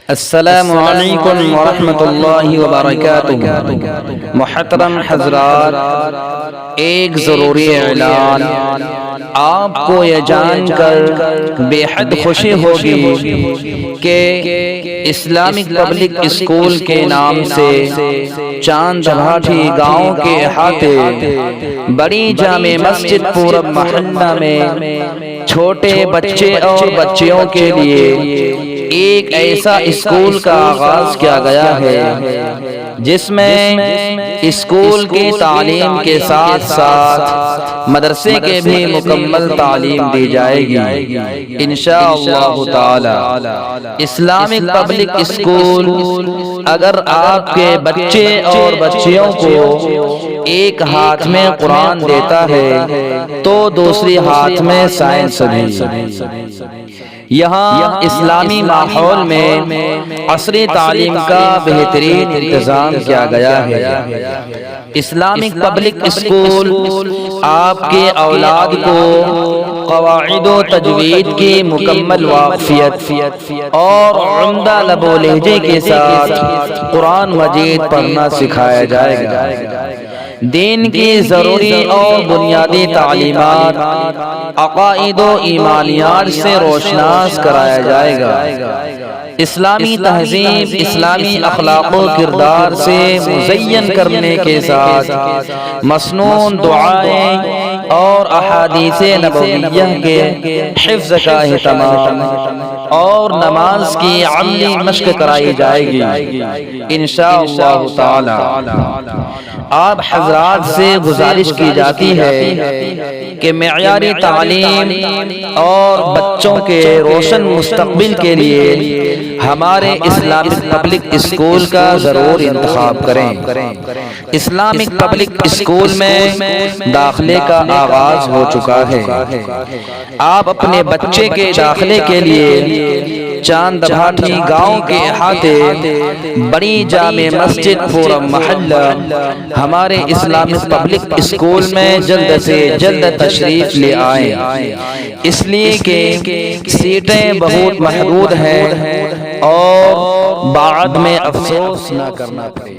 السلام علیکم ورحمۃ اللہ وبرکاتہ۔ محترم حضرات، ایک ضروری اعلان۔ آپ کو یہ جان کر بے حد خوشی ہوگی کہ اسلامک پبلک اسکول کے نام سے چاند بھاٹی گاؤں کے احاطے بڑی جامع مسجد پورب محلہ میں چھوٹے بچے اور بچیوں کے لیے ایک ایسا اسکول کا آغاز کیا گیا ہے جس میں اسکول کی تعلیم کے ساتھ ساتھ مدرسے کے بھی مکمل تعلیم دی جائے گی انشاءاللہ تعالی۔ اسلامک پبلک اسکول اگر آپ کے بچے اور بچیوں کو ایک ہاتھ میں قرآن دیتا ہے تو دوسری ہاتھ میں سائنس بھی۔ یہاں اسلامی ماحول میں عصری تعلیم کا بہترین انتظام کیا گیا ہے۔ اسلامک پبلک اسکول آپ کے اولاد کو قواعد و تجوید کی مکمل واقفیت اور عمدہ لب و لہجے کے ساتھ قرآن مجید پڑھنا سکھایا جائے گا۔ دین کی ضروری اور بنیادی تعلیمات عقائد و ایمانیات سے روشناس کرایا جائے گا۔ اسلامی تہذیب اسلامی اخلاق و کردار سے مزین کرنے کے ساتھ مسنون دعائیں اور احادیث نبویہ کے حفظ کا اہتمام اور نماز کی عملی مشق کرائی جائے گی انشاءاللہ تعالی۔ آپ حضرات سے گزارش کی جاتی ہے کہ معیاری تعلیم اور بچوں کے روشن مستقبل کے لیے ہمارے اسلامک پبلک اسکول کا ضرور انتخاب کریں۔ اسلامک پبلک اسکول میں داخلے کا آغاز ہو چکا ہے۔ آپ اپنے بچے کے داخلے کے لیے چاند بھاٹی گاؤں کے احاطے بڑی جامع مسجد پورب محلہ ہمارے اسلامک پبلک اسکول میں جلد سے جلد تشریف لے آئیں، اس لیے کہ سیٹیں بہت محدود ہیں اور بعد میں افسوس نہ کرنا پڑے۔